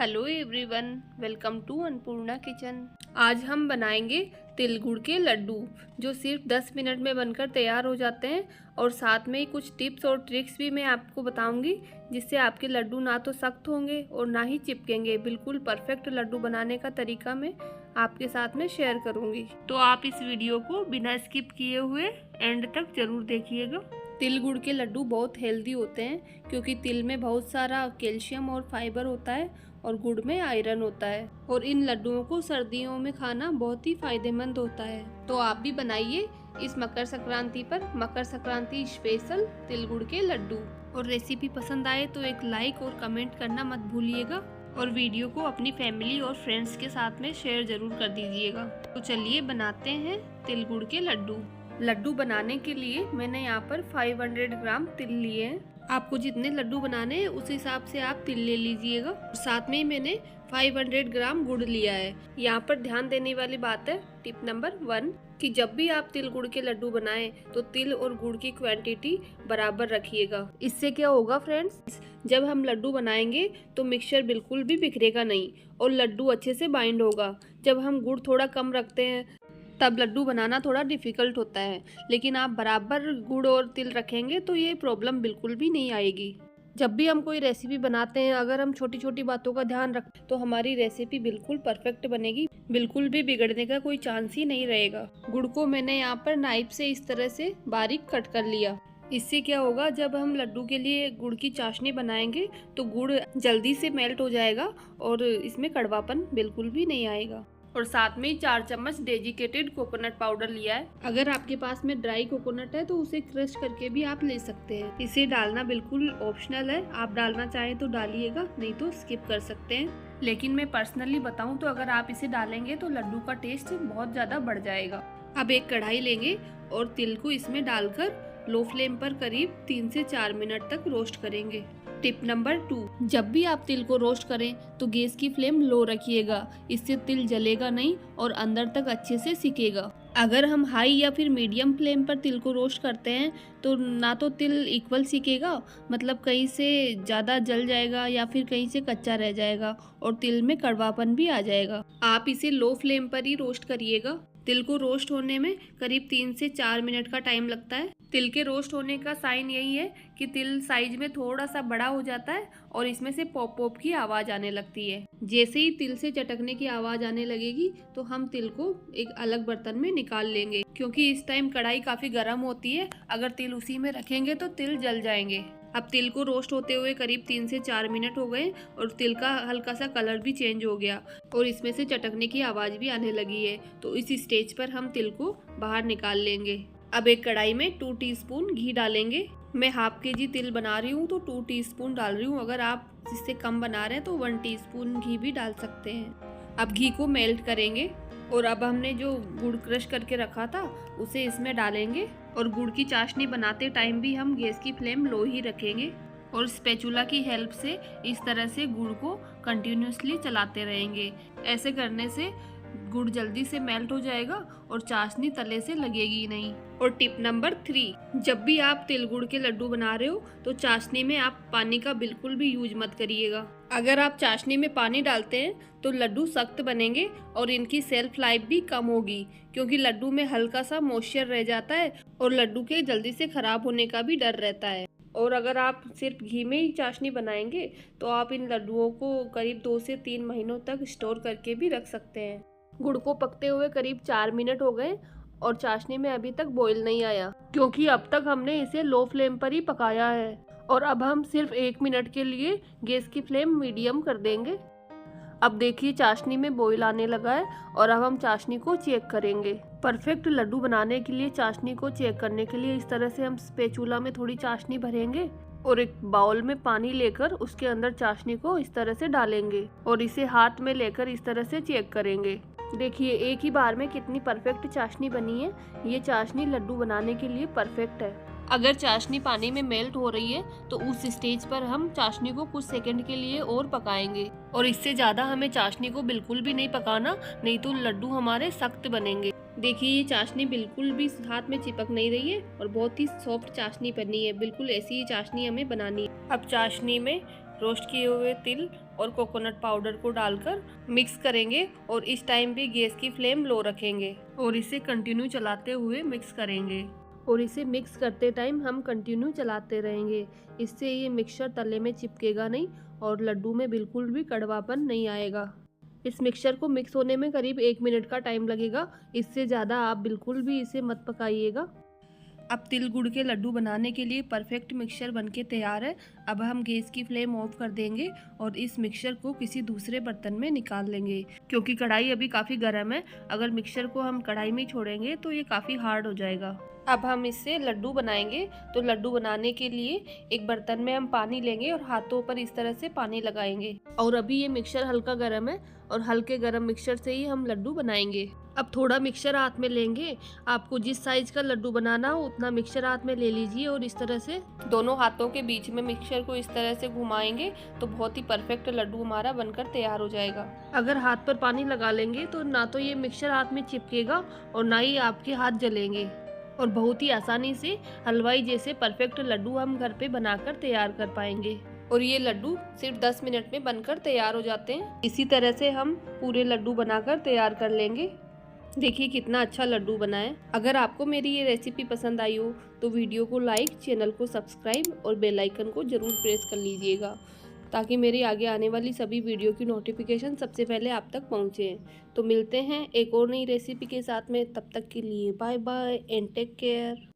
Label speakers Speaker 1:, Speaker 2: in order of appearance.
Speaker 1: Hello everyone, welcome to Annapurna kitchen. आज हम बनाएंगे तिल गुड़ के लड्डू जो सिर्फ 10 मिनट में बनकर तैयार हो जाते हैं। और साथ में ही कुछ टिप्स और ट्रिक्स भी मैं आपको बताऊंगी जिससे आपके लड्डू ना तो सख्त होंगे और ना ही चिपकेंगे। बिल्कुल परफेक्ट लड्डू बनाने का तरीका मैं आपके साथ में शेयर करूंगी, तो आप इस वीडियो को बिना स्किप किए हुए एंड तक जरूर देखिएगा। तिल गुड़ के लड्डू बहुत हेल्दी होते हैं क्योंकि तिल में बहुत सारा कैल्शियम और फाइबर होता है और गुड़ में आयरन होता है, और इन लड्डुओं को सर्दियों में खाना बहुत ही फायदेमंद होता है। तो आप भी बनाइए इस मकर संक्रांति पर मकर संक्रांति स्पेशल तिल गुड़ के लड्डू। और रेसिपी पसंद आए तो एक लाइक और कमेंट करना मत भूलिएगा, और वीडियो को अपनी फैमिली और फ्रेंड्स के साथ में शेयर जरूर कर दीजिएगा। तो चलिए बनाते हैं तिल गुड़ के लड्डू। लड्डू बनाने के लिए मैंने यहाँ पर 500 ग्राम तिल लिए हैं। आपको जितने लड्डू बनाने हैं उस हिसाब से आप तिल ले लीजिएगा। साथ में ही मैंने 500 ग्राम गुड़ लिया है। यहाँ पर ध्यान देने वाली बात है, टिप नंबर 1, कि जब भी आप तिल गुड़ के लड्डू बनाएं तो तिल और गुड़ की क्वांटिटी बराबर रखिएगा। इससे क्या होगा फ्रेंड्स, जब हम लड्डू बनाएंगे तो मिक्सचर बिल्कुल भी बिखरेगा नहीं और लड्डू अच्छे से बाइंड होगा। जब हम गुड़ थोड़ा कम रखते हैं तब लड्डू बनाना थोड़ा डिफ़िकल्ट होता है, लेकिन आप बराबर गुड़ और तिल रखेंगे तो ये प्रॉब्लम बिल्कुल भी नहीं आएगी। जब भी हम कोई रेसिपी बनाते हैं, अगर हम छोटी छोटी बातों का ध्यान रखें तो हमारी रेसिपी बिल्कुल परफेक्ट बनेगी, बिल्कुल भी बिगड़ने का कोई चांस ही नहीं रहेगा। गुड़ को मैंने यहाँ पर नाइफ से इस तरह से बारीक कट कर लिया। इससे क्या होगा, जब हम लड्डू के लिए गुड़ की चाशनी बनाएंगे तो गुड़ जल्दी से मेल्ट हो जाएगा और इसमें कड़वापन बिल्कुल भी नहीं आएगा। और साथ में 4 चम्मच डेजिकेटेड कोकोनट पाउडर लिया है। अगर आपके पास में ड्राई कोकोनट है तो उसे क्रश करके भी आप ले सकते हैं। इसे डालना बिल्कुल ऑप्शनल है, आप डालना चाहें तो डालिएगा, नहीं तो स्किप कर सकते हैं। लेकिन मैं पर्सनली बताऊं तो अगर आप इसे डालेंगे तो लड्डू का टेस्ट बहुत ज़्यादा बढ़ जाएगा। अब एक कढ़ाई लेंगे और तिल को इसमें डालकर लो फ्लेम पर करीब 3 से 4 मिनट तक रोस्ट करेंगे। टिप नंबर 2, जब भी आप तिल को रोस्ट करें तो गैस की फ्लेम लो रखिएगा। इससे तिल जलेगा नहीं और अंदर तक अच्छे से सिकेगा। अगर हम हाई या फिर मीडियम फ्लेम पर तिल को रोस्ट करते हैं तो ना तो तिल इक्वल सिकेगा, मतलब कहीं से ज़्यादा जल जाएगा या फिर कहीं से कच्चा रह जाएगा और तिल में कड़वापन भी आ जाएगा। आप इसे लो फ्लेम पर ही रोस्ट करिएगा। तिल को रोस्ट होने में करीब 3 से 4 मिनट का टाइम लगता है। तिल के रोस्ट होने का साइन यही है कि तिल साइज में थोड़ा सा बड़ा हो जाता है और इसमें से पॉप पॉप की आवाज़ आने लगती है। जैसे ही तिल से चटकने की आवाज़ आने लगेगी तो हम तिल को एक अलग बर्तन में निकाल लेंगे, क्योंकि इस टाइम कढ़ाई काफ़ी गर्म होती है। अगर तिल उसी में रखेंगे तो तिल जल जाएंगे। अब तिल को रोस्ट होते हुए करीब 3 से 4 मिनट हो गए और तिल का हल्का सा कलर भी चेंज हो गया और इसमें से चटकने की आवाज़ भी आने लगी है। तो इस स्टेज पर हम तिल को बाहर निकाल लेंगे। अब एक कढ़ाई में 2 टीस्पून घी डालेंगे। मैं हाफ केजी तिल बना रही हूँ तो 2 टीस्पून डाल रही हूँ। अगर आप इससे कम बना रहे हैं तो 1 टीस्पून घी भी डाल सकते हैं। अब घी को मेल्ट करेंगे और अब हमने जो गुड़ क्रश करके रखा था उसे इसमें डालेंगे। और गुड़ की चाशनी बनाते टाइम भी हम गैस की फ्लेम लो ही रखेंगे और स्पैचुला की हेल्प से इस तरह से गुड़ को कंटिन्यूसली चलाते रहेंगे। ऐसे करने से गुड़ जल्दी से मेल्ट हो जाएगा और चाशनी तले से लगेगी नहीं। और टिप नंबर 3, जब भी आप तिल गुड़ के लड्डू बना रहे हो तो चाशनी में आप पानी का बिल्कुल भी यूज मत करिएगा। अगर आप चाशनी में पानी डालते हैं तो लड्डू सख्त बनेंगे और इनकी सेल्फ लाइफ भी कम होगी, क्योंकि लड्डू में हल्का सा मॉइस्चर रह जाता है और लड्डू के जल्दी से खराब होने का भी डर रहता है। और अगर आप सिर्फ घी में ही चाशनी बनाएंगे तो आप इन लड्डुओं को करीब 2 से 3 महीनों तक स्टोर करके भी रख सकते हैं। गुड़ को पकते हुए करीब 4 मिनट हो गए और चाशनी में अभी तक बॉईल नहीं आया, क्योंकि अब तक हमने इसे लो फ्लेम पर ही पकाया है। और अब हम सिर्फ 1 मिनट के लिए गैस की फ्लेम मीडियम कर देंगे। अब देखिए चाशनी में बॉईल आने लगा है और अब हम चाशनी को चेक करेंगे। परफेक्ट लड्डू बनाने के लिए चाशनी को चेक करने के लिए इस तरह से हम स्पैचुला में थोड़ी चाशनी भरेंगे और एक बाउल में पानी लेकर उसके अंदर चाशनी को इस तरह से डालेंगे और इसे हाथ में लेकर इस तरह से चेक करेंगे। देखिए एक ही बार में कितनी परफेक्ट चाशनी बनी है। ये चाशनी लड्डू बनाने के लिए परफेक्ट है। अगर चाशनी पानी में मेल्ट हो रही है तो उस स्टेज पर हम चाशनी को कुछ सेकंड के लिए और पकाएंगे, और इससे ज़्यादा हमें चाशनी को बिल्कुल भी नहीं पकाना, नहीं तो लड्डू हमारे सख्त बनेंगे। देखिए ये चाशनी बिल्कुल भी हाथ में चिपक नहीं रही है और बहुत ही सॉफ्ट चाशनी बनी है। बिल्कुल ऐसी ही चाशनी हमें बनानी है। अब चाशनी में रोस्ट किए हुए तिल और कोकोनट पाउडर को डालकर मिक्स करेंगे और इस टाइम भी गैस की फ्लेम लो रखेंगे और इसे कंटिन्यू चलाते हुए मिक्स करेंगे। और इसे मिक्स करते टाइम हम कंटिन्यू चलाते रहेंगे। इससे ये मिक्सचर तले में चिपकेगा नहीं और लड्डू में बिल्कुल भी कड़वापन नहीं आएगा। इस मिक्सचर को मिक्स होने में करीब 1 मिनट का टाइम लगेगा। इससे ज़्यादा आप बिल्कुल भी इसे मत पकाइएगा। अब तिल गुड़ के लड्डू बनाने के लिए परफेक्ट मिक्सचर बनके तैयार है। अब हम गैस की फ्लेम ऑफ कर देंगे और इस मिक्सचर को किसी दूसरे बर्तन में निकाल लेंगे, क्योंकि कढ़ाई अभी काफ़ी गर्म है। अगर मिक्सचर को हम कढ़ाई में छोड़ेंगे तो ये काफ़ी हार्ड हो जाएगा। अब हम इससे लड्डू बनाएंगे। तो लड्डू बनाने के लिए एक बर्तन में हम पानी लेंगे और हाथों पर इस तरह से पानी लगाएंगे। और अभी ये मिक्सचर हल्का गर्म है और हल्के गर्म मिक्सचर से ही हम लड्डू बनाएंगे। अब थोड़ा मिक्सचर हाथ में लेंगे। आपको जिस साइज का लड्डू बनाना हो उतना मिक्सचर हाथ में ले लीजिए और इस तरह से दोनों हाथों के बीच में मिक्सचर को इस तरह से घुमाएंगे तो बहुत ही परफेक्ट लड्डू हमारा बनकर तैयार हो जाएगा। अगर हाथ पर पानी लगा लेंगे तो ना तो ये मिक्सचर हाथ में चिपकेगा और ना ही आपके हाथ जलेंगे और बहुत ही आसानी से हलवाई जैसे परफेक्ट लड्डू हम घर पे बनाकर तैयार कर पाएंगे। और ये लड्डू सिर्फ 10 मिनट में बनकर तैयार हो जाते हैं। इसी तरह से हम पूरे लड्डू बनाकर तैयार कर लेंगे। देखिए कितना अच्छा लड्डू बना है। अगर आपको मेरी ये रेसिपी पसंद आई हो तो वीडियो को लाइक, चैनल को सब्सक्राइब और बेल आइकन को ज़रूर प्रेस कर लीजिएगा, ताकि मेरी आगे आने वाली सभी वीडियो की नोटिफिकेशन सबसे पहले आप तक पहुँचे। तो मिलते हैं एक और नई रेसिपी के साथ में। तब तक के लिए bye bye and take care.